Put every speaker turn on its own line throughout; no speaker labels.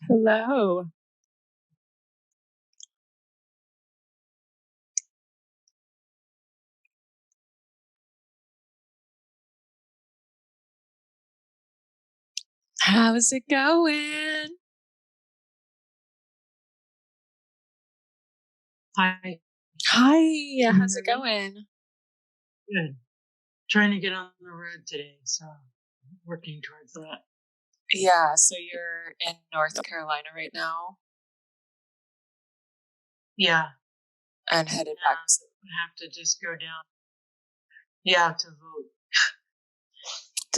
Hello. How's it going?
Hi.
Hi,
Can
how's
you
it
hear me?
going?
Good. Trying to get on the road today, so working towards that.
Yeah, so you're in North Carolina right now
Yeah,
and headed back
I have to just go down. Yeah, to vote.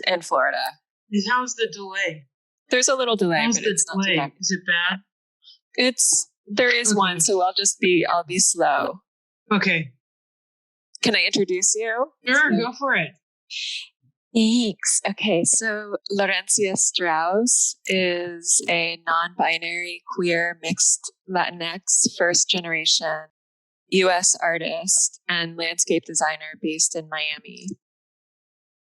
in Florida.
How's the delay?
There's a little delay,
How's
but
the
it's not too bad.
delay? Is it bad?
There is one,
Okay.
so I'll be slow.
Okay.
Can I introduce you?
Sure, go for it.
Thanks. Okay, so Laurencia Strauss is a non-binary, queer, mixed Latinx, first-generation U.S. artist and landscape designer based in Miami.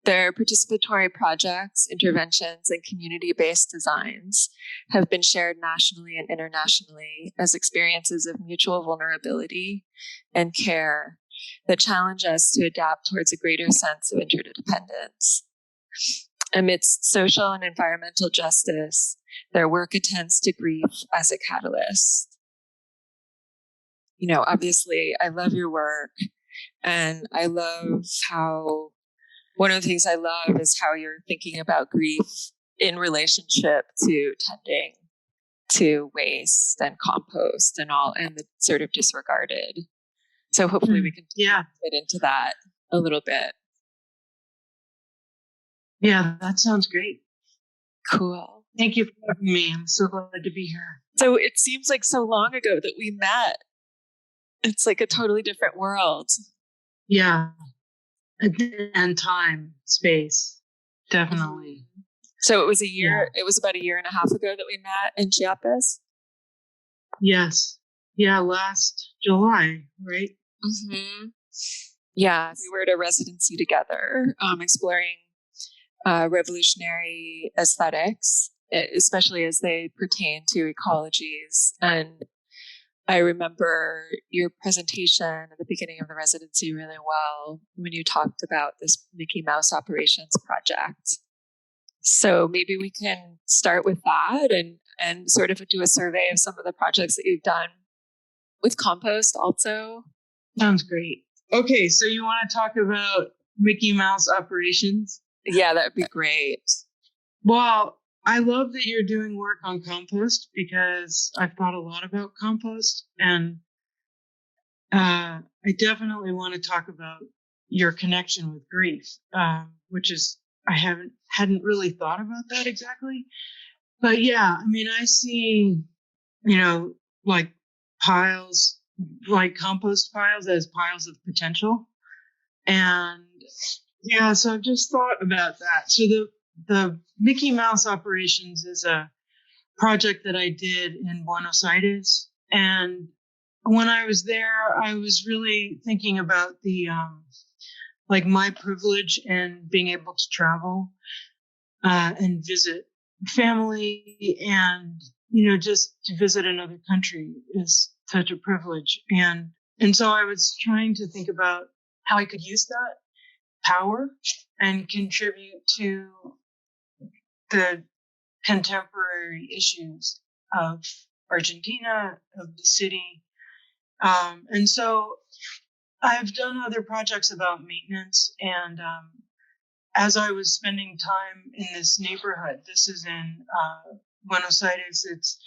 Their participatory projects, interventions, and community-based designs have been shared nationally and internationally as experiences of mutual vulnerability and care that challenge us to adapt towards a greater sense of interdependence. Amidst social and environmental justice, their work attends to grief as a catalyst. You know, obviously, I love your work, and I love how one of the things I love is how you're thinking about grief in relationship to tending to waste and compost and all, and the sort of disregarded. So hopefully we can get into that a little bit.
Yeah, that sounds great.
Cool.
Thank you for having me. I'm so glad to be here.
So it seems like so long ago that we met. It's like a totally different world.
Yeah. And time, space, definitely.
So it was a year, It was about a year and a half ago that we met in Chiapas?
Yes. Yeah, last July, right?
Mm-hmm. Yeah, we were at a residency together, exploring revolutionary aesthetics, especially as they pertain to ecologies. And I remember your presentation at the beginning of the residency really well when you talked about this Mickey Mouse Operations project. So maybe we can start with that and sort of do a survey of some of the projects that you've done with compost also.
Sounds great. Okay, so you want to talk about Mickey Mouse Operations?
Yeah, that would be great.
Well, I love that you're doing work on compost because I've thought a lot about compost, and I definitely want to talk about your connection with grief, which is I hadn't really thought about that exactly. But yeah, I mean, I see, like piles, like compost piles as piles of potential. And yeah, so I've just thought about that. So the Mickey Mouse Operations is a project that I did in Buenos Aires. And when I was there, I was really thinking about the, like my privilege in being able to travel and visit family, and just to visit another country is such a privilege. And so I was trying to think about how I could use that power and contribute to the contemporary issues of Argentina, of the city. And so I've done other projects about maintenance, and as I was spending time in this neighborhood, this is in Buenos Aires.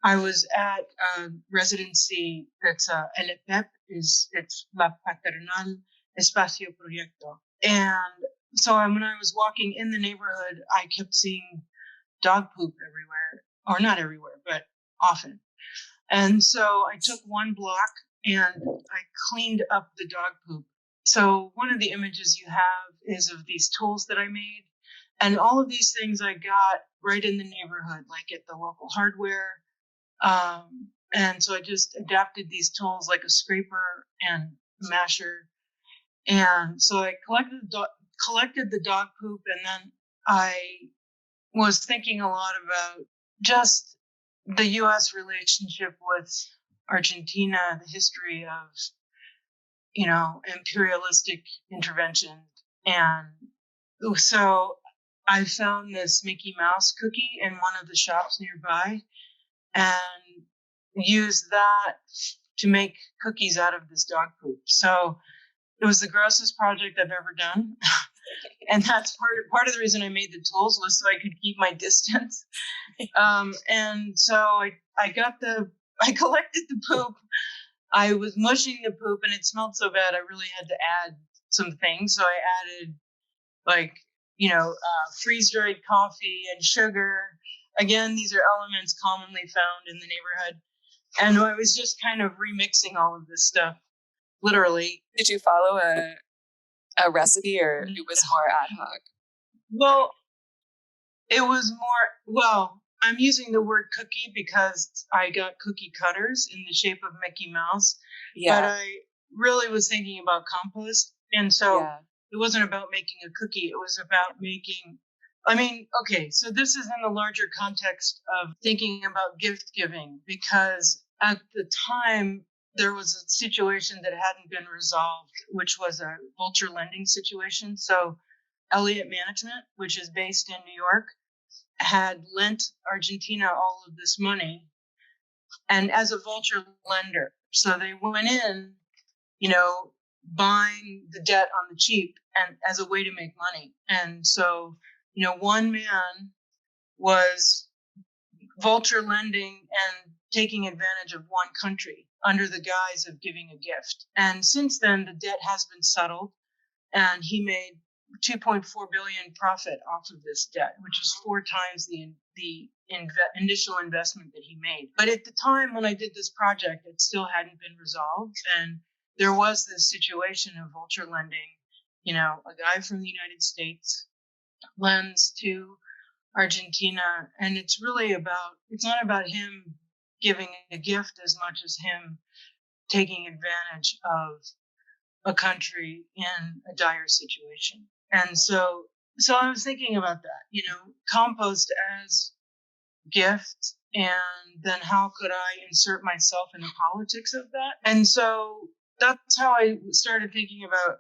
I was at a residency that's LEPEP, it's La Paternal Espacio Proyecto. And so when I was walking in the neighborhood, I kept seeing dog poop everywhere, or not everywhere, but often. And so I took one block and I cleaned up the dog poop. So one of the images you have is of these tools that I made. And all of these things I got right in the neighborhood, like at the local hardware. And so I just adapted these tools like a scraper and a masher. And so I collected the dog poop, and then I was thinking a lot about just the U.S. relationship with Argentina, the history of, imperialistic intervention. And so I found this Mickey Mouse cookie in one of the shops nearby and used that to make cookies out of this dog poop. So it was the grossest project I've ever done. And that's part of the reason I made the tools was so I could keep my distance. And so I collected the poop. I was mushing the poop and it smelled so bad. I really had to add some things. So I added freeze dried coffee and sugar. Again, these are elements commonly found in the neighborhood. And I was just kind of remixing all of this stuff, literally.
Did you follow a recipe, or it was more ad hoc?
Well, it was I'm using the word cookie because I got cookie cutters in the shape of Mickey Mouse. Yeah. But I really was thinking about compost. And so it wasn't about making a cookie. It was about so this is in the larger context of thinking about gift giving, because at the time there was a situation that hadn't been resolved, which was a vulture lending situation. So Elliott Management, which is based in New York, had lent Argentina all of this money, and as a vulture lender. So they went in, buying the debt on the cheap and as a way to make money. And so, one man was vulture lending and taking advantage of one country under the guise of giving a gift. And since then, the debt has been settled, and he made 2.4 billion profit off of this debt, which is 4 times the initial investment that he made. But at the time when I did this project, it still hadn't been resolved, and there was this situation of vulture lending. A guy from the United States lends to Argentina, and it's not about him giving a gift as much as him taking advantage of a country in a dire situation. And so I was thinking about that, compost as gift, and then how could I insert myself in the politics of that? And so that's how I started thinking about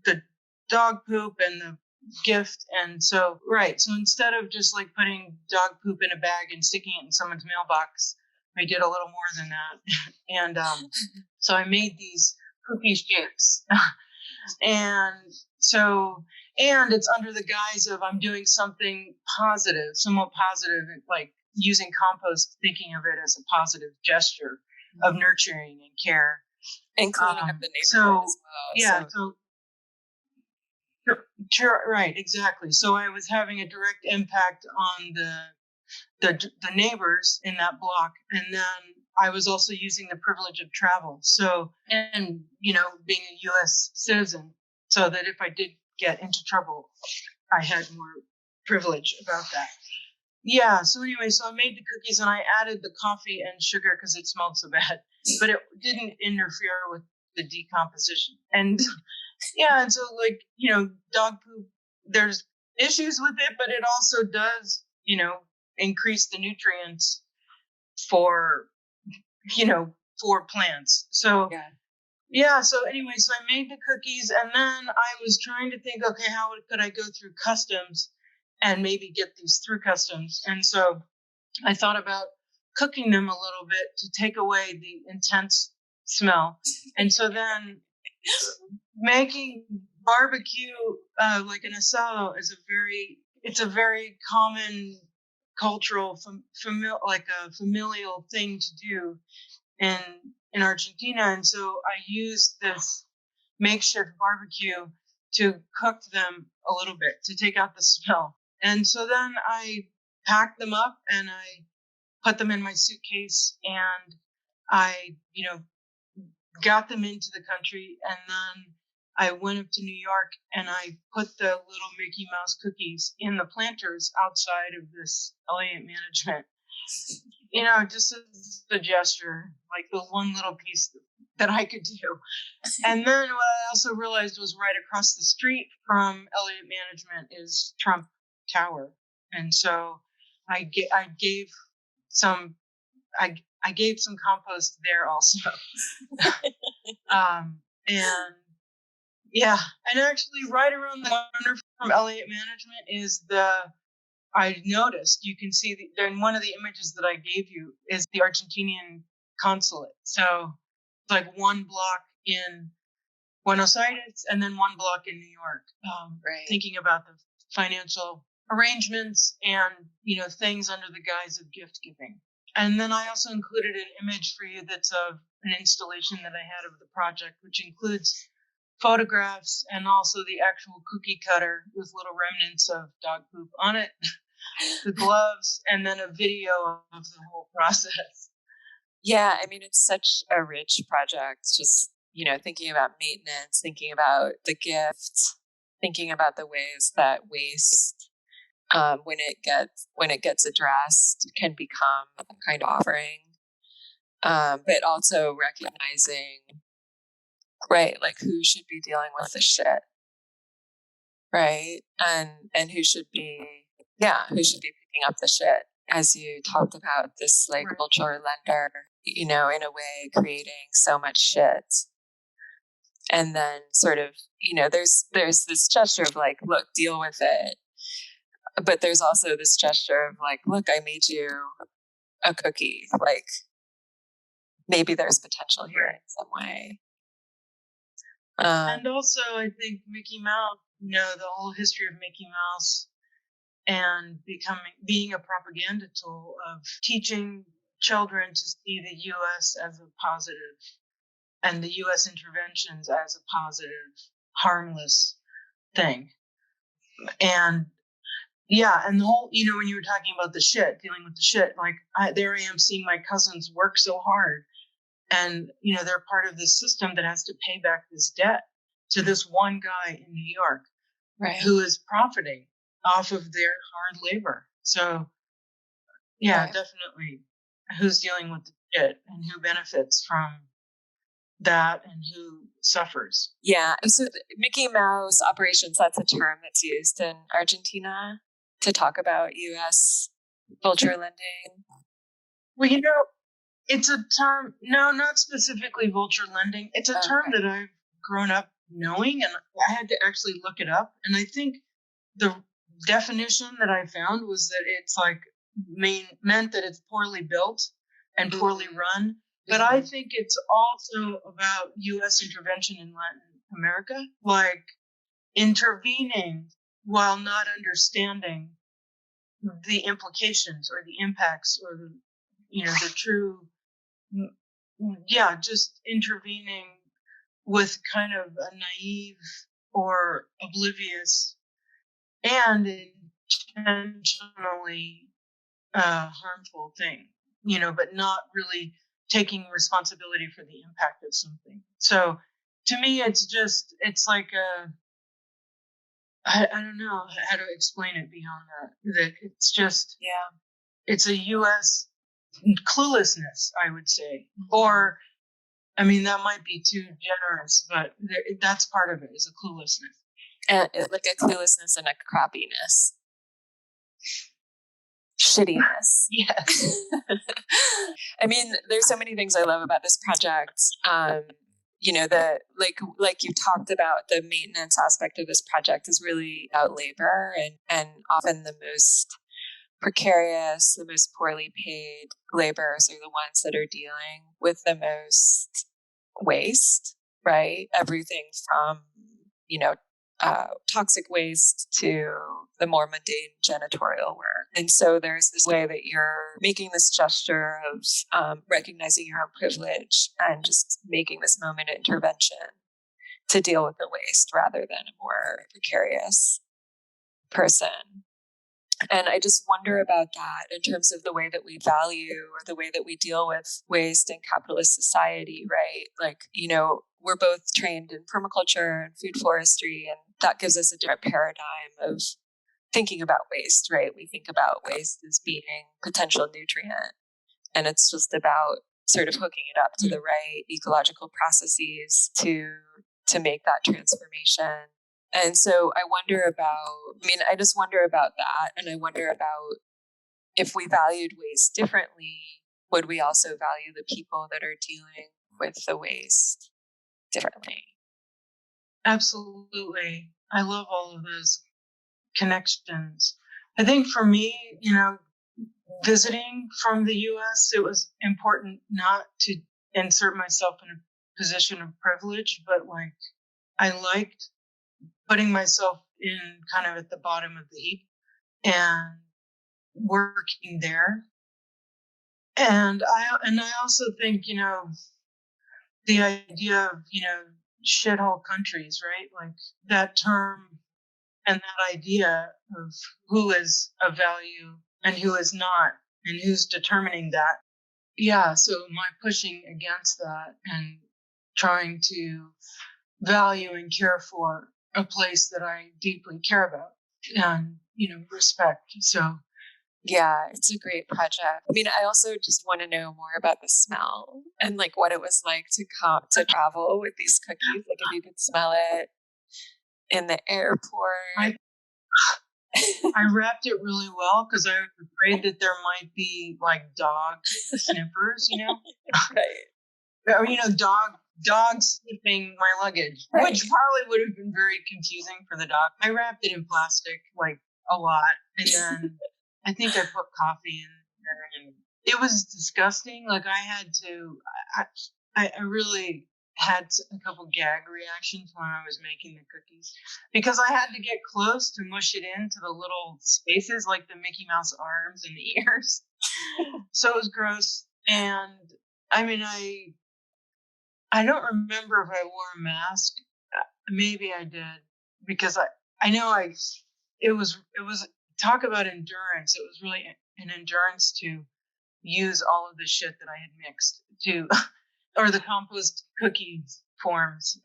the dog poop and the gift. And so instead of just like putting dog poop in a bag and sticking it in someone's mailbox, I did a little more than that. And so I made these poopy shapes. And it's under the guise of I'm doing something positive, somewhat positive, like using compost, thinking of it as a positive gesture of nurturing and care.
And cleaning up the neighborhood as well.
Yeah, sure, right, exactly. So I was having a direct impact on the neighbors in that block, and then I was also using the privilege of travel. So, and being a U.S. citizen, so that if I did get into trouble, I had more privilege about that. Yeah. So anyway, I made the cookies and I added the coffee and sugar because it smelled so bad, but it didn't interfere with the decomposition. And and so dog poop, there's issues with it, but it also does, increase the nutrients for plants. So so anyway, so I made the cookies, and then I was trying to think, okay, how could I go through customs and maybe get these through customs? And so I thought about cooking them a little bit to take away the intense smell. And so then making barbecue like an asado is a very common cultural familial thing to do in Argentina. And so I used this makeshift barbecue to cook them a little bit to take out the smell. And so then I packed them up and I put them in my suitcase, and I got them into the country, and then I went up to New York and I put the little Mickey Mouse cookies in the planters outside of this Elliott Management. Just as a gesture, like the one little piece that I could do. And then what I also realized was right across the street from Elliott Management is Trump Tower. And so I gave some I gave some compost there also. And yeah, and actually right around the corner from Elliott Management is I noticed, you can see in one of the images that I gave you is the Argentinian consulate. So it's like one block in Buenos Aires and then one block in New York.
Right.
Thinking about the financial arrangements and, things under the guise of gift giving. And then I also included an image for you that's of an installation that I had of the project, which includes photographs and also the actual cookie cutter with little remnants of dog poop on it, the gloves, and then a video of the whole process.
Yeah, I mean, it's such a rich project. Just, thinking about maintenance, thinking about the gift, thinking about the ways that waste, when it gets addressed, can become a kind of offering. But also recognizing, right, like who should be dealing with the shit, right, and who should be picking up the shit, as you talked about this like
Right.
vulture lender, in a way creating so much shit. And then sort of, there's this gesture of like, look, deal with it. But there's also this gesture of like, look, I made you a cookie. Like, maybe there's potential here in some way.
And also, I think Mickey Mouse, the whole history of Mickey Mouse and being a propaganda tool of teaching children to see the U.S. as a positive and the U.S. interventions as a positive, harmless thing. And yeah, and the whole, when you were talking about the shit, dealing with the shit, like there I am seeing my cousins work so hard. And, they're part of this system that has to pay back this debt to this one guy in New York,
right,
who is profiting off of their hard labor. So, yeah,
right.
Definitely who's dealing with the shit and who benefits from that and who suffers.
Yeah. So Mickey Mouse operations, that's a term that's used in Argentina to talk about U.S. vulture lending.
Well, it's a term, no, not specifically vulture lending. It's a term that I've grown up knowing, and I had to actually look it up. And I think the definition that I found was that it's like meant that it's poorly built and poorly run. But I think it's also about U.S. intervention in Latin America, like intervening while not understanding the implications or the impacts or the true, just intervening with kind of a naive or oblivious and intentionally harmful thing, but not really taking responsibility for the impact of something. So to me, it's like I don't know how to explain it beyond that it's just, it's a U.S. cluelessness, I would say. Or, I mean, that might be too generous, but that's part of it, is a cluelessness.
Like a cluelessness and a crappiness. Shittiness.
Yes.
I mean, there's so many things I love about this project. The like you talked about, the maintenance aspect of this project is really about labor, and often the most precarious, the most poorly paid laborers are the ones that are dealing with the most waste, right? Everything from, toxic waste to the more mundane janitorial work. And so there's this way that you're making this gesture of recognizing your own privilege and just making this moment of intervention to deal with the waste rather than a more precarious person. And I just wonder about that in terms of the way that we value or the way that we deal with waste in capitalist society, right? Like, we're both trained in permaculture and food forestry, and that gives us a different paradigm of thinking about waste, right? We think about waste as being potential nutrient, and it's just about sort of hooking it up to the right ecological processes to make that transformation. And so I just wonder about that. And I wonder about if we valued waste differently, would we also value the people that are dealing with the waste differently?
Absolutely. I love all of those connections. I think for me, visiting from the US, it was important not to insert myself in a position of privilege, but like I liked putting myself in kind of at the bottom of the heap and working there. And I also think, the idea of, shithole countries, right? Like that term and that idea of who is of value and who is not and who's determining that. Yeah, so my pushing against that and trying to value and care for a place that I deeply care about and, respect. So,
Yeah, it's a great project. I mean, I also just want to know more about the smell and like what it was like to come to travel with these cookies. Like if you could smell it in the airport.
I I wrapped it really well because I was afraid that there might be like dog sniffers,
Right.
or dogs sniffing my luggage,
Right.
which probably would have been very confusing for the dog. I wrapped it in plastic like a lot, and then I think I put coffee in there, and it was disgusting. Like I had to, I really had a couple gag reactions when I was making the cookies because I had to get close to mush it into the little spaces like the Mickey Mouse arms and the ears. So it was gross. And I mean, I don't remember if I wore a mask. Maybe I did because I know it was talk about endurance. It was really an endurance to use all of the shit that I had mixed to or the compost cookie forms.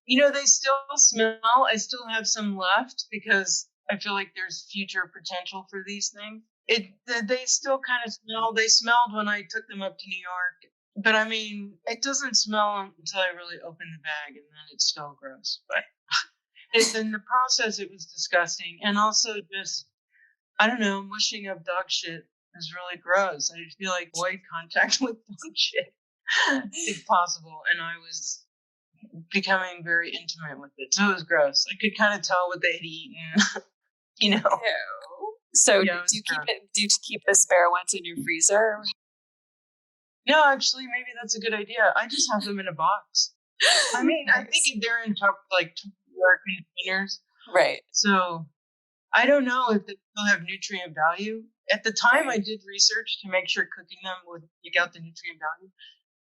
They still smell. I still have some left because I feel like there's future potential for these things. They still kind of smell. They smelled when I took them up to New York, but I mean, it doesn't smell until I really open the bag, and then it's still gross. But in the process, it was disgusting, and also just I don't know, mushing up dog shit is really gross. I feel like avoid contact with dog shit if possible, and I was becoming very intimate with it, so it was gross. I could kind of tell what they had eaten, you know.
Ew. So
Yeah,
do you keep it? Do you keep the spare ones in your freezer?
No, actually, maybe that's a good idea. I just have them in a box. I mean, I think they're in Tupperware containers.
Right.
So I don't know if they still have nutrient value. At the time, I did research to make sure cooking them would take out the nutrient value.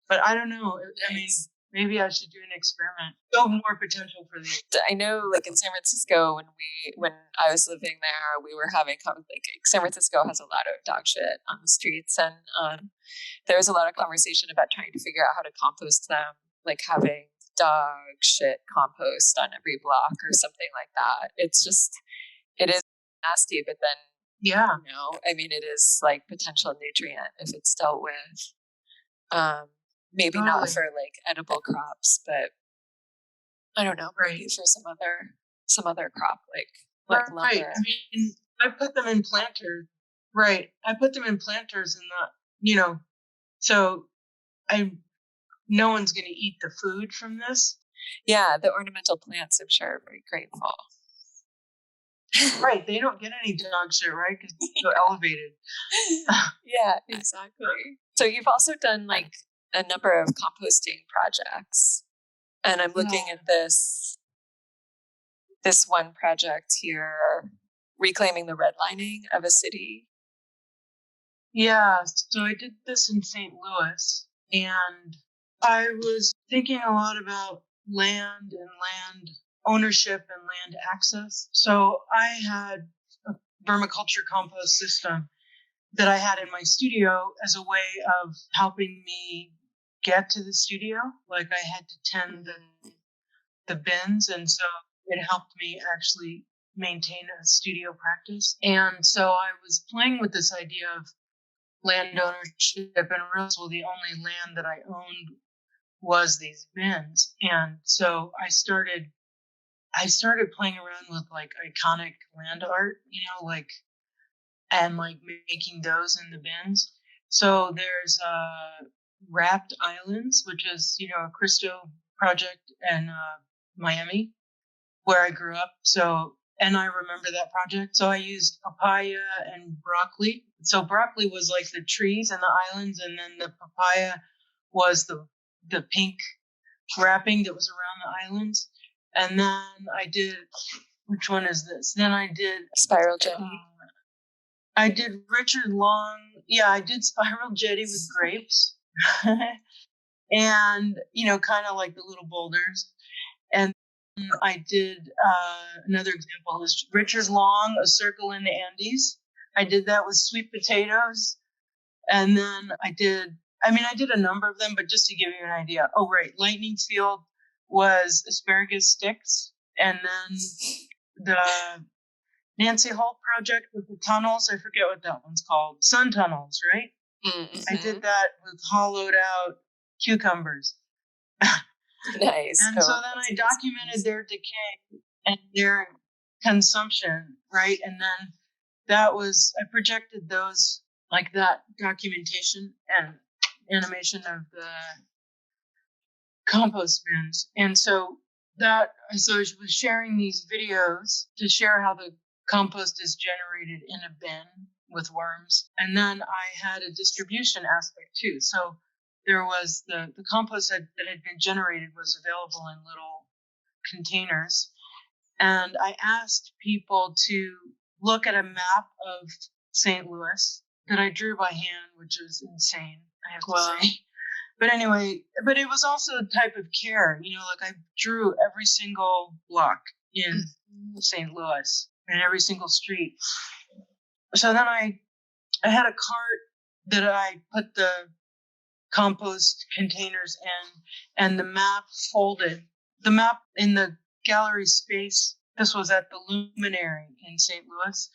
But I don't know. I mean, maybe I should do an experiment. Still more potential for these.
I know, like in San Francisco, when I was living there, we were having like San Francisco has a lot of dog shit on the streets, and there was a lot of conversation about trying to figure out how to compost them, like having dog shit compost on every block or something like that. It is nasty, but then
Yeah,
I mean, it is like potential nutrient if it's dealt with. Maybe not
totally.
for like edible crops, but I don't know, maybe
Right.
for some other crop like
Right.
lumber.
I mean, I put them in planters. Right. I put them in planters and so I no one's going to eat the food from this.
Yeah, the ornamental plants, I'm sure, are very grateful.
Right. They don't get any dog shit, right? Because it's so elevated.
Yeah, exactly. So you've also done like a number of composting projects, and I'm looking at this one project here, reclaiming the redlining of a city.
Yeah. So I did this in St. Louis, and I was thinking a lot about land and land ownership and land access. So I had a vermiculture compost system that I had in my studio as a way of helping me get to the studio. Like I had to tend the bins, and so it helped me actually maintain a studio practice. And so I was playing with this idea of land ownership, and realized, well, the only land that I owned was these bins. And so I started playing around with like iconic land art, like and like making those in the bins. So there's Wrapped Islands, which is, a Christo project in Miami, where I grew up. So, and I remember that project. So I used papaya and broccoli. So broccoli was like the trees and the islands, and then the papaya was the pink wrapping that was around the islands. And then I did, which one is this? Then I did
Spiral jetty.
I did Richard Long. Yeah, I did spiral jetty with grapes. And, kind of like the little boulders. And I did another example is Richard Long, A Circle in the Andes. I did that with sweet potatoes. And then I did a number of them, but just to give you an idea. Oh, right. Lightning Field was asparagus sticks. And then the Nancy Holt project with the tunnels, I forget what that one's called. Sun tunnels, right?
Mm-hmm.
I did that with hollowed out cucumbers.
Nice.
And so then I documented their decay and their consumption, right? And then I projected those, like that documentation and animation of the compost bins. And so I was sharing these videos to share how the compost is generated in a bin with worms. And then I had a distribution aspect too. So there was the compost that had been generated was available in little containers. And I asked people to look at a map of St. Louis that I drew by hand, which was insane, I have to say. But anyway, but it was also a type of care, like I drew every single block in St. Louis and every single street. So then I had a cart that I put the compost containers in, and the map folded. The map in the gallery space, this was at the Luminary in St. Louis.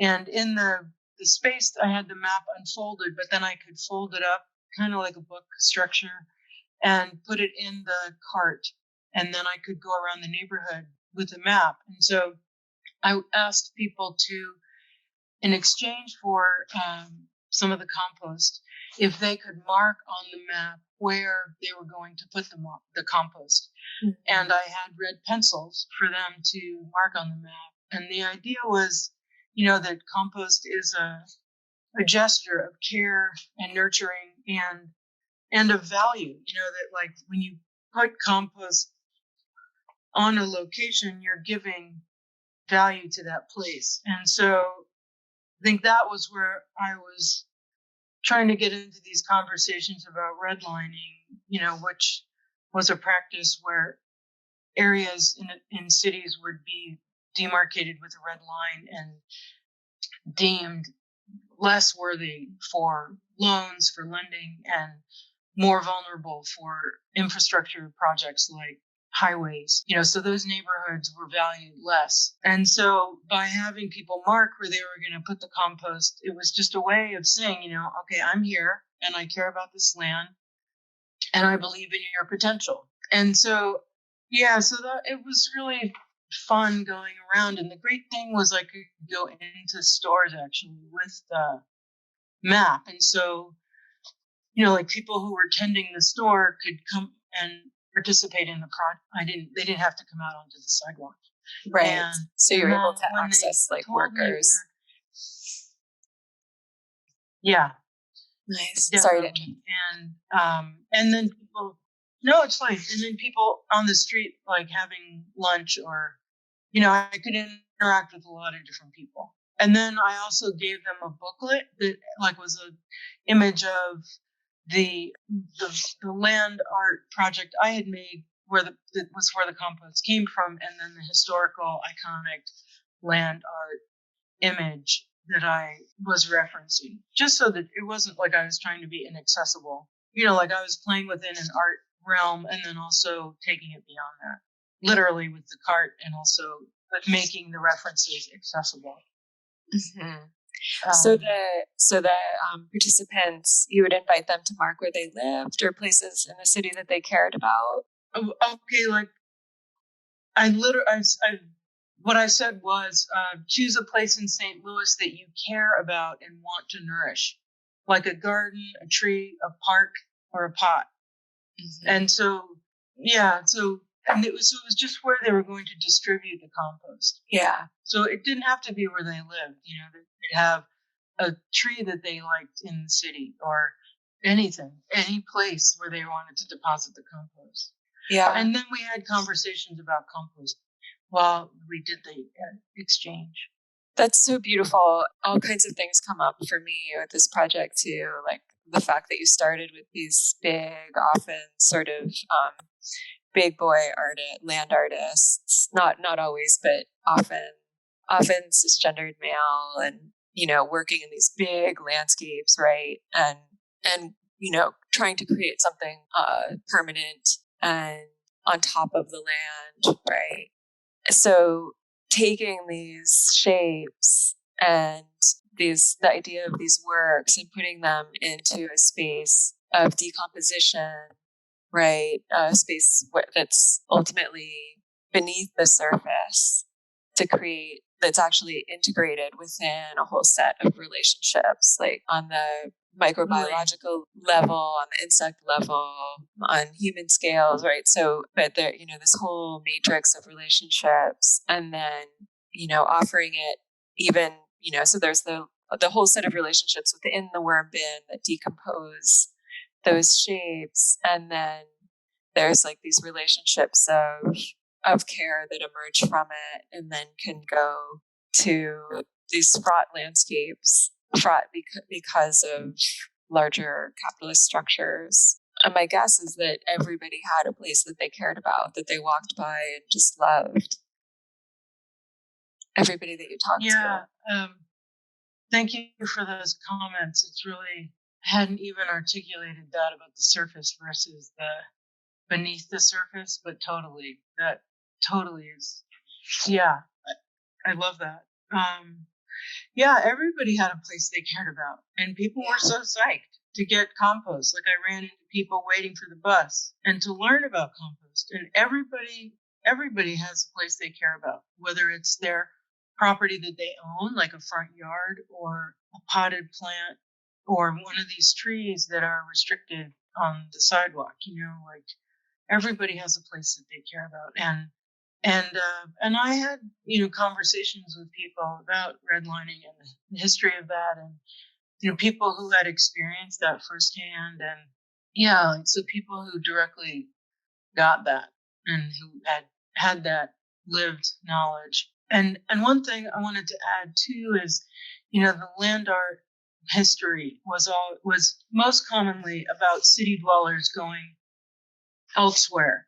And in the space, I had the map unfolded, but then I could fold it up kind of like a book structure and put it in the cart. And then I could go around the neighborhood with a map. And so I asked people to, in exchange for some of the compost, if they could mark on the map where they were going to put the compost. Mm-hmm. And I had red pencils for them to mark on the map. And the idea was, that compost is a gesture of care and nurturing and of value, that like when you put compost on a location, you're giving value to that place. And so I think that was where I was trying to get into these conversations about redlining, which was a practice where areas in cities would be demarcated with a red line and deemed less worthy for loans, for lending, and more vulnerable for infrastructure projects like highways. So those neighborhoods were valued less. And so by having people mark where they were going to put the compost, it was just a way of saying, okay, I'm here and I care about this land and I believe in your potential. And so, so that it was really fun going around. And the great thing was I could go into stores actually with the map. And so, like people who were tending the store could come and participate in the project. They didn't have to come out onto the sidewalk.
Right. And so you're able to access like workers.
Yeah.
Nice. Sorry to interrupt.
And then people, no, it's fine. And then people on the street, like having lunch or, I could interact with a lot of different people. And then I also gave them a booklet that like was an image of the land art project I had made that was where the compost came from, and then the historical iconic land art image that I was referencing, just so that it wasn't like I was trying to be inaccessible. Like I was playing within an art realm and then also taking it beyond that, literally with the cart and also making the references accessible.
Mm-hmm. So the participants, you would invite them to mark where they lived or places in the city that they cared about.
Okay, like what I said was choose a place in St. Louis that you care about and want to nourish. like a garden, a tree, a park, or a pot.
Mm-hmm.
And so, and it was just where they were going to distribute the compost.
Yeah.
So it didn't have to be where they lived. They'd have a tree that they liked in the city, or anything, any place where they wanted to deposit the compost.
Yeah.
And then we had conversations about compost while we did the exchange.
That's so beautiful. All kinds of things come up for me with this project too, like the fact that you started with these big, often sort of big boy land artists. Not always, but often cisgendered male, and working in these big landscapes, right? And trying to create something permanent and on top of the land, right? So taking these shapes and the idea of these works and putting them into a space of decomposition, right? A space that's ultimately beneath the surface to create, that's actually integrated within a whole set of relationships, like on the microbiological level, on the insect level, on human scales, right? So, but there, this whole matrix of relationships, and then, offering it even, so there's the whole set of relationships within the worm bin that decompose those shapes, and then there's like these relationships of care that emerge from it, and then can go to these fraught landscapes, fraught because of larger capitalist structures. And my guess is that everybody had a place that they cared about, that they walked by and just loved. Everybody that you talked to.
Thank you for those comments. It's really, I hadn't even articulated that about the surface versus the beneath the surface, but that totally is. Yeah, I love that. Everybody had a place they cared about, and people were so psyched to get compost. Like, I ran into people waiting for the bus and to learn about compost, and everybody has a place they care about, whether it's their property that they own, like a front yard, or a potted plant, or one of these trees that are restricted on the sidewalk. Like, everybody has a place that they care about. And I had conversations with people about redlining and the history of that, and people who had experienced that firsthand, and so people who directly got that and who had that lived knowledge. And one thing I wanted to add too is, the land art history was most commonly about city dwellers going elsewhere,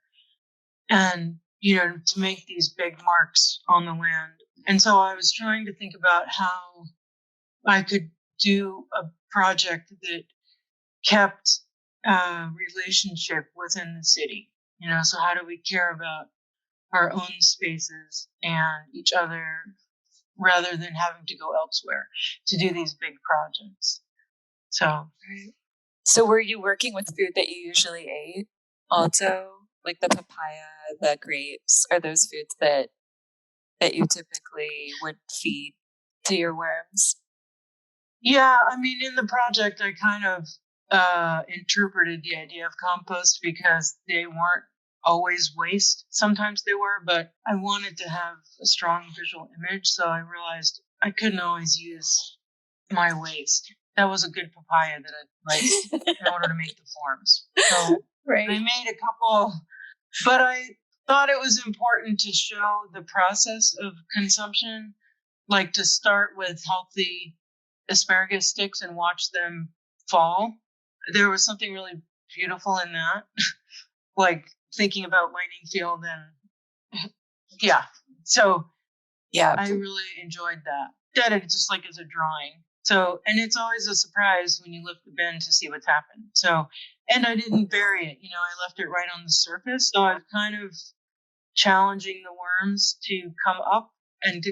and to make these big marks on the land. And so I was trying to think about how I could do a project that kept a relationship within the city. So how do we care about our own spaces and each other, rather than having to go elsewhere to do these big projects?
So were you working with food that you usually ate also? Like the papaya, the grapes, are those foods that you typically would feed to your worms?
Yeah, I mean, in the project, I kind of interpreted the idea of compost because they weren't always waste. Sometimes they were, but I wanted to have a strong visual image, so I realized I couldn't always use my waste. That was a good papaya that I liked in order to make the forms. So
right.
I made a couple, but I thought it was important to show the process of consumption, like to start with healthy asparagus sticks and watch them fall. There was something really beautiful in that, like thinking about lightning field, and so I really enjoyed that. Did it just like as a drawing. So, and it's always a surprise when you lift the bin to see what's happened. So, and I didn't bury it, I left it right on the surface. So I was kind of challenging the worms to come up and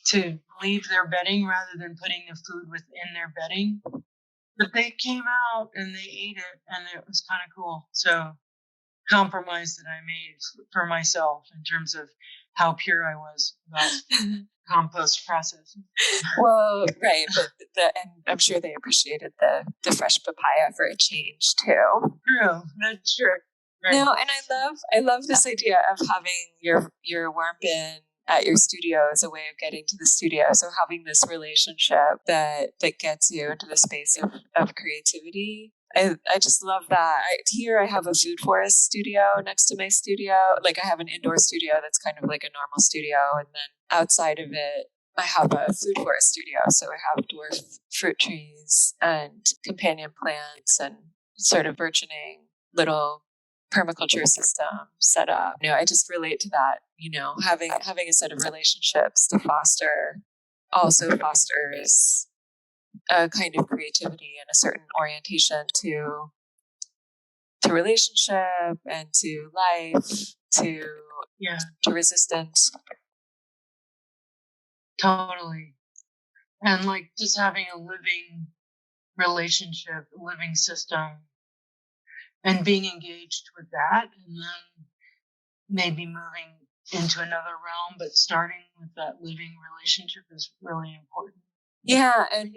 to leave their bedding rather than putting the food within their bedding. But they came out and they ate it, and it was kind of cool. So, compromise that I made for myself in terms of how pure I was about compost process.
Well, right, but and I'm sure they appreciated the fresh papaya for a change too.
True, that's true. Right.
No, and I love this idea of having your worm bin at your studio as a way of getting to the studio. So having this relationship that gets you into the space of creativity. I just love that. Here I have a food forest studio next to my studio. Like I have an indoor studio that's kind of like a normal studio, and then outside of it I have a food forest studio. So I have dwarf fruit trees and companion plants and sort of burgeoning little permaculture system set up. I just relate to that. Having a set of relationships to foster also fosters a kind of creativity and a certain orientation to relationship and to life, to resistance.
Totally. And like just having a living relationship, a living system, and being engaged with that, and then maybe moving into another realm, but starting with that living relationship is really important.
Yeah, and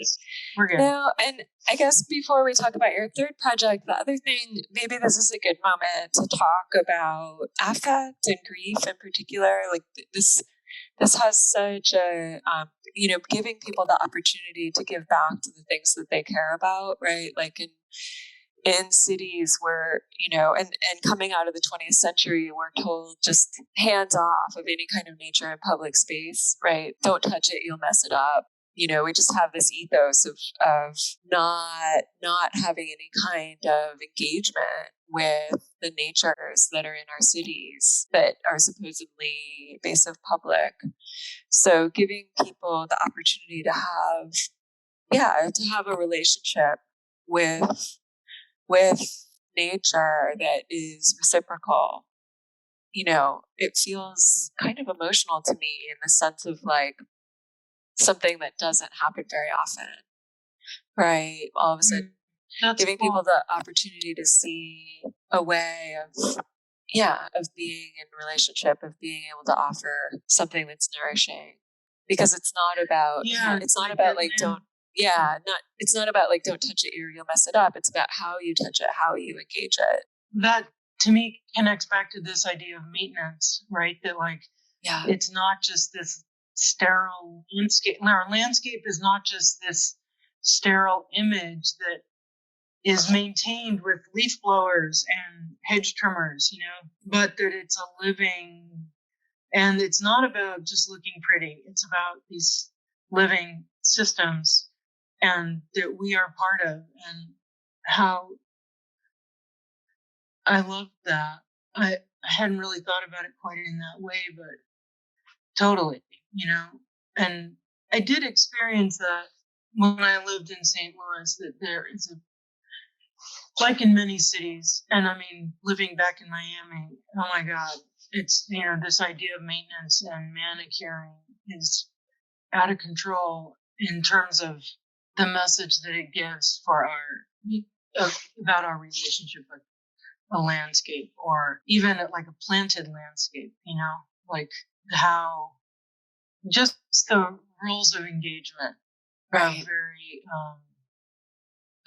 we're good.
And I guess before we talk about your third project, the other thing, maybe this is a good moment to talk about affect and grief in particular. Like this has such a giving people the opportunity to give back to the things that they care about, right? Like in cities where, and coming out of the 20th century, we're told just hands off of any kind of nature in public space, right? Don't touch it, you'll mess it up. We just have this ethos of not having any kind of engagement with the natures that are in our cities that are supposedly base of public. So giving people the opportunity to have a relationship with nature that is reciprocal, it feels kind of emotional to me in the sense of like something that doesn't happen very often, right? All of a sudden, giving people the opportunity to see a way of being in relationship, of being able to offer something that's nourishing, because it's not about it's not about like don't touch it or you'll mess it up. It's about how you touch it, how you engage it.
That to me connects back to this idea of maintenance, right? That it's not just this sterile landscape. Our landscape is not just this sterile image that is maintained with leaf blowers and hedge trimmers, but that it's a living, and it's not about just looking pretty. It's about these living systems and that we are part of, and how I love that. I hadn't really thought about it quite in that way, but totally, and I did experience that when I lived in St. Louis, that there is like in many cities, and I mean, living back in Miami, oh my God, it's, this idea of maintenance and manicuring is out of control in terms of the message that it gives for about our relationship with a landscape, or even like a planted landscape, like how just the rules of engagement are very,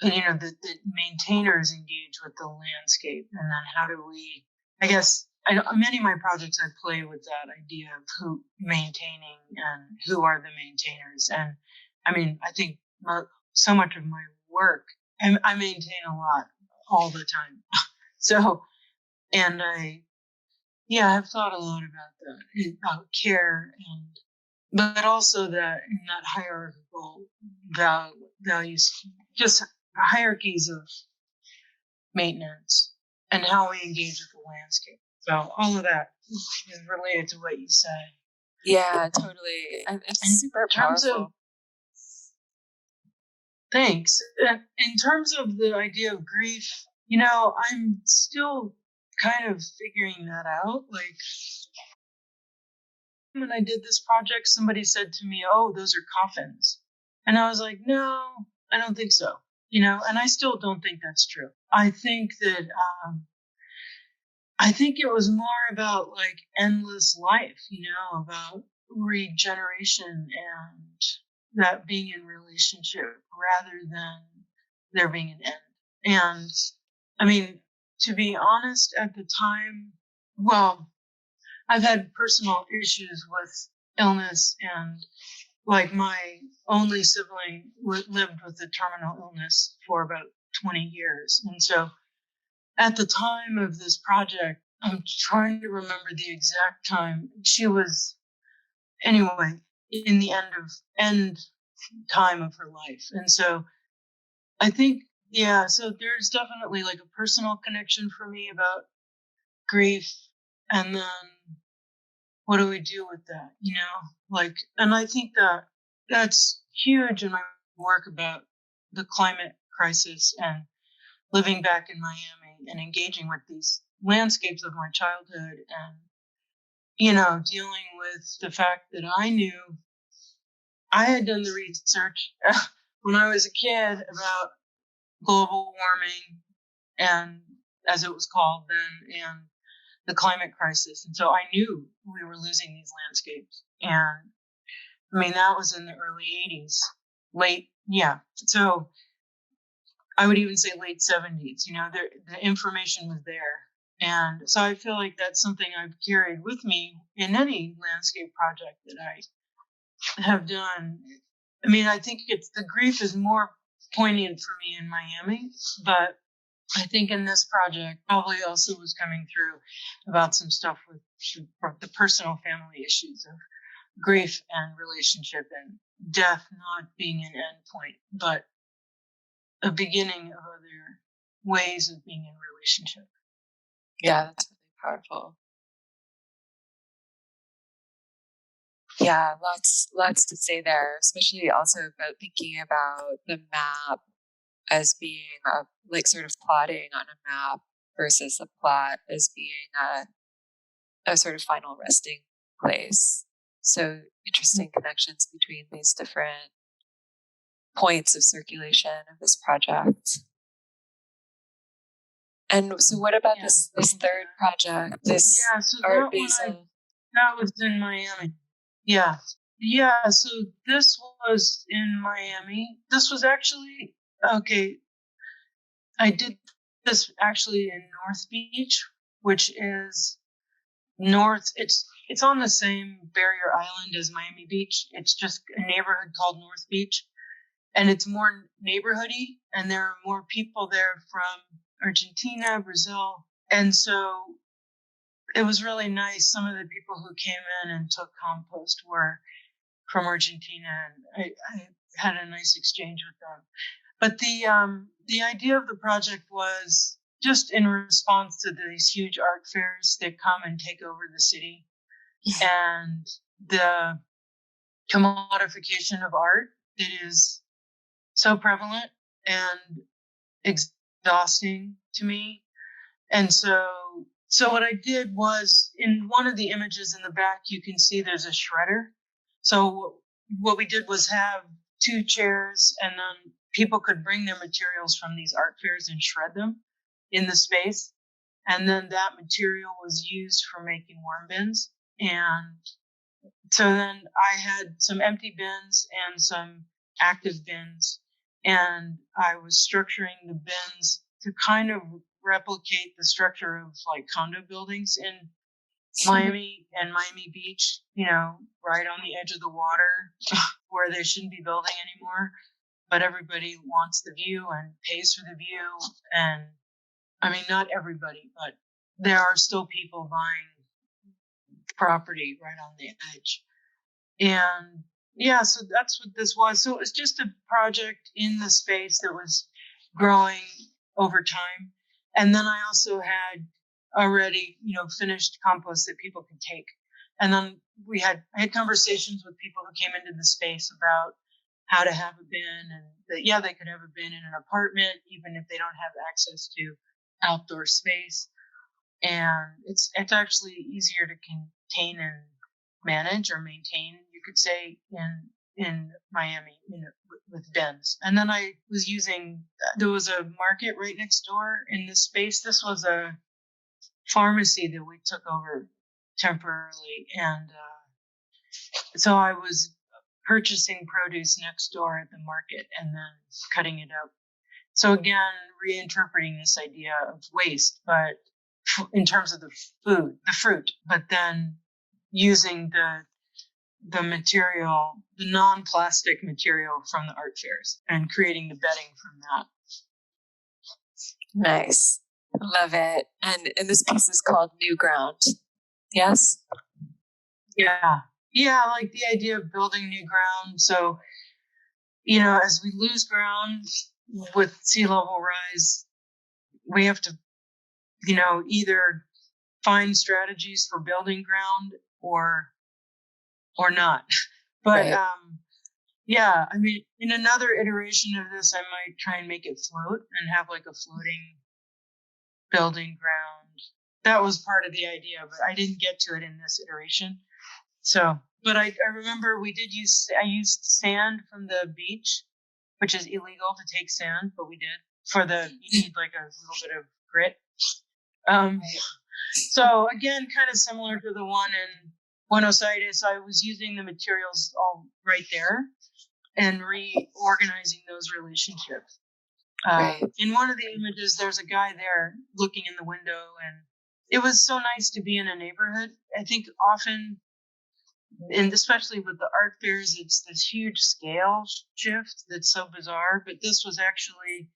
the maintainers engage with the landscape, and then how do we, I guess, many of my projects I play with that idea of who maintaining and who are the maintainers. And I mean, I think so much of my work, and I maintain a lot all the time. So, and I've thought a lot about that, about care, but also that in that hierarchical values, just hierarchies of maintenance and how we engage with the landscape. So all of that is related to what you said.
Yeah, totally. And it's super powerful.
Thanks. In terms of the idea of grief, I'm still kind of figuring that out. Like, when I did this project, somebody said to me, "Oh, those are coffins." And I was like, "No, I don't think so." And I still don't think that's true. I think that, I think it was more about like endless life, about regeneration and that being in relationship rather than there being an end. And I mean, to be honest, at the time, well, I've had personal issues with illness, and like my only sibling lived with a terminal illness for about 20 years. And so at the time of this project, I'm trying to remember the exact time. She was, anyway, in the end time of her life. And so I think, yeah, so there's definitely like a personal connection for me about grief. And then what do we do with that? Like, and I think that that's huge in my work about the climate crisis and living back in Miami and engaging with these landscapes of my childhood and, dealing with the fact that I knew I had done the research when I was a kid about global warming and, as it was called then, and the climate crisis. And so I knew we were losing these landscapes. And I mean, that was in the early 80s, yeah. So I would even say late 70s, the information was there. And so I feel like that's something I've carried with me in any landscape project that I have done. I mean, I think the grief is more poignant for me in Miami, but I think in this project probably also was coming through about some stuff with the personal family issues of grief and relationship and death not being an end point, but a beginning of other ways of being in relationship.
Yeah, that's really powerful. Yeah, lots to say there, especially also about thinking about the map as being like sort of plotting on a map versus the plot as being a sort of final resting place. So interesting connections between these different points of circulation of this project. And so what about this third project, this art basel?
That was in Miami. Yeah. Yeah, so this was in Miami. This was actually, okay, I did this actually in North Beach, which is it's on the same barrier island as Miami Beach. It's just a neighborhood called North Beach, and it's more neighborhoody, and there are more people there from Argentina, Brazil. And so it was really nice. Some of the people who came in and took compost were from Argentina, and I had a nice exchange with them. But the idea of the project was just in response to these huge art fairs that come and take over the city, and the commodification of art that is so prevalent and exhausting to me. And so what I did was, in one of the images in the back, you can see there's a shredder. So what we did was have two chairs, and then people could bring their materials from these art fairs and shred them in the space. And then that material was used for making worm bins. And so then I had some empty bins and some active bins, and I was structuring the bins to kind of replicate the structure of like condo buildings in Miami and Miami Beach, right on the edge of the water where they shouldn't be building anymore, but everybody wants the view and pays for the view. And I mean, not everybody, but there are still people buying property right on the edge. And yeah, so that's what this was. So it was just a project in the space that was growing over time. And then I also had already, finished compost that people could take. And then I had conversations with people who came into the space about how to have a bin, and that, they could have a bin in an apartment, even if they don't have access to outdoor space. And it's actually easier to contain and manage or maintain, you could say, in Miami, with bins. And then I was there was a market right next door in this space. This was a pharmacy that we took over temporarily, and So I was purchasing produce next door at the market and then cutting it up. So again, reinterpreting this idea of waste, but in terms of the fruit, but then using the material, the non-plastic material from the art fairs and creating the bedding from that.
Nice. Love it. And this piece is called New Ground. Yes?
Yeah. Yeah, like the idea of building new ground. So, as we lose ground with sea level rise, we have to, either find strategies for building ground or not. But
Right.
yeah, I mean, in another iteration of this, I might try and make it float and have like a floating building ground. That was part of the idea, but I didn't get to it in this iteration. So, but I remember I used sand from the beach, which is illegal to take sand, but we did you need like a little bit of grit. So again, kind of similar to the one in Buenos Aires, I was using the materials all right there and reorganizing those relationships.
Right.
In one of the images, there's a guy there looking in the window, and it was so nice to be in a neighborhood. I think often, and especially with the art fairs, it's this huge scale shift that's so bizarre. But this was actually,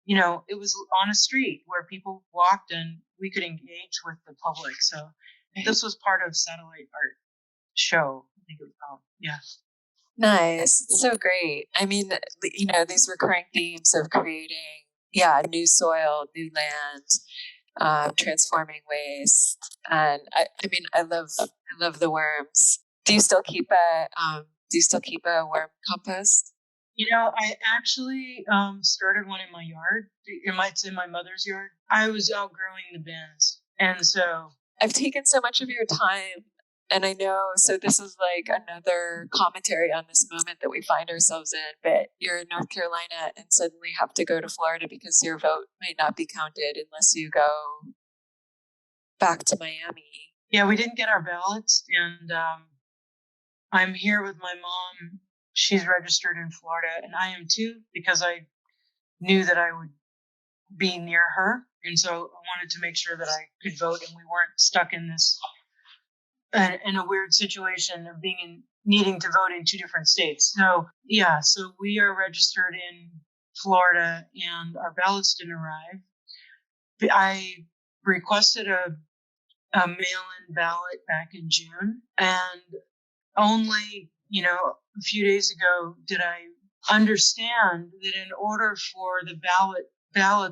it was on a street where people walked and we could engage with the public. So this was part of Satellite Art Show, I think it was called. Yeah.
Nice. It's so great. I mean, these recurring themes of creating, new soil, new land, transforming waste. And I love the worms. Do you still keep a worm compost?
I actually started one in my yard. It's in my mother's yard. I was outgrowing the bins. And so
I've taken so much of your time. And I know, so this is like another commentary on this moment that we find ourselves in, but you're in North Carolina and suddenly have to go to Florida because your vote might not be counted unless you go back to Miami.
yeah, we didn't get our ballots. And I'm here with my mom. She's registered in Florida, and I am too, because I knew that I would be near her. And so I wanted to make sure that I could vote and we weren't stuck in this in a weird situation of needing to vote in two different states. So yeah, so we are registered in Florida and our ballots didn't arrive. I requested a mail-in ballot back in June, and only a few days ago did I understand that in order for the ballot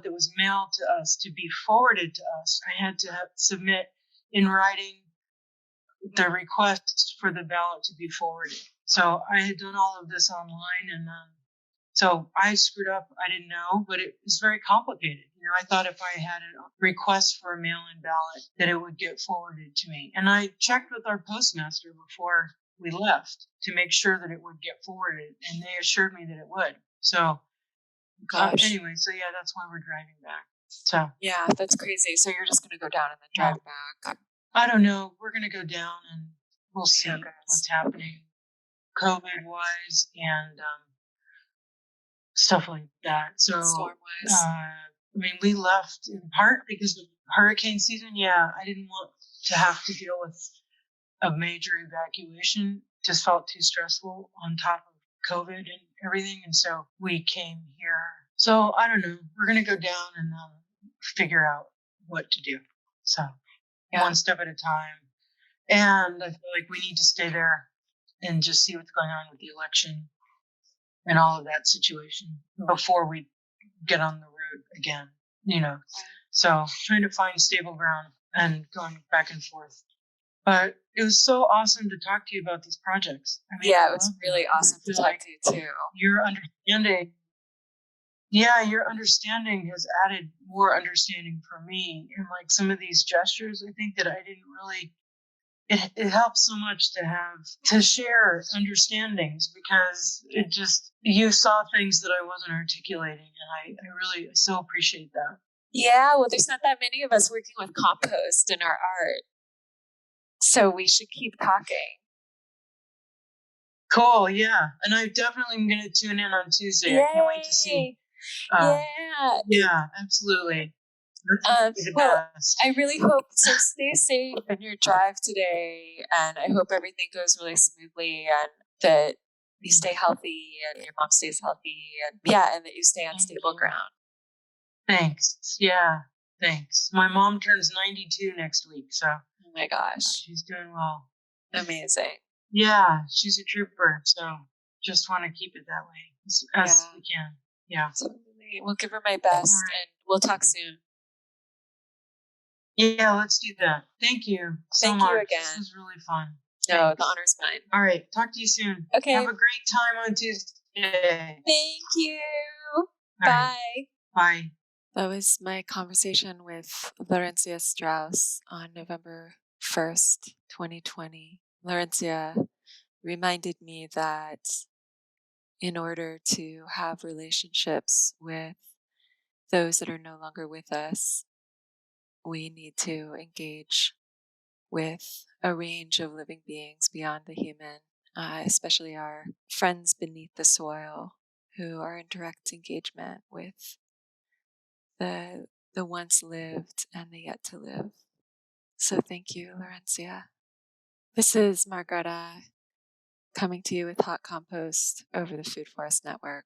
that was mailed to us to be forwarded to us, I had to submit in writing the request for the ballot to be forwarded. So I had done all of this online, and so I screwed up. I didn't know, but it was very complicated. I thought if I had a request for a mail-in ballot that it would get forwarded to me. And I checked with our postmaster before we left to make sure that it would get forwarded, and they assured me that it would. So anyway, so yeah, that's why we're driving back. So
yeah, that's crazy. So you're just going to go down and then drive back.
I don't know. We're going to go down and we'll see what's happening COVID wise and stuff like that. So, I mean, we left in part because of hurricane season. Yeah, I didn't want to have to deal with a major evacuation. Just felt too stressful on top of COVID and everything. And so we came here. So I don't know. We're going to go down and figure out what to do. So one step at a time. And I feel like we need to stay there and just see what's going on with the election and all of that situation before we get on the road again, So trying to find stable ground and going back and forth. But it was so awesome to talk to you about these projects. I mean,
yeah, it was really awesome to talk to you too.
Your understanding has added more understanding for me. And like some of these gestures, I think that I didn't really, it helps so much to share understandings because you saw things that I wasn't articulating. And I really so appreciate that.
Yeah, well, there's not that many of us working with compost in our art. So we should keep talking.
Cool. Yeah. And I definitely am going to tune in on Tuesday. I can't wait to see.
Yay! Yeah.
Yeah, absolutely. That's going to be the
Well,
best.
I really hope so. Stay safe in your drive today, and I hope everything goes really smoothly, and that you stay healthy, and your mom stays healthy, and yeah, and that you stay on
Thank
stable
you.
ground.
Thanks. Yeah. Thanks. My mom turns 92 next week, so
Oh my gosh,
she's doing well.
amazing!
Yeah, she's a trooper, so just want to keep it that way as
Yeah,
we can. Yeah.
absolutely. We'll give her my
All
best,
right.
and we'll talk soon.
Yeah, let's do that. Thank you so
Thank you
much. This
again.
was really fun.
No, the
Thanks.
honor's mine.
All right. Talk to you soon.
Okay.
Have a great time on Tuesday.
Thank you.
All right.
Bye.
Bye.
That was my conversation with Laurencia Strauss on November 1st, 2020. Laurencia reminded me that in order to have relationships with those that are no longer with us, we need to engage with a range of living beings beyond the human, especially our friends beneath the soil who are in direct engagement with the once lived and the yet to live. So thank you, Laurencia. This is Margaretha coming to you with Hot Compost over the Food Forest Network.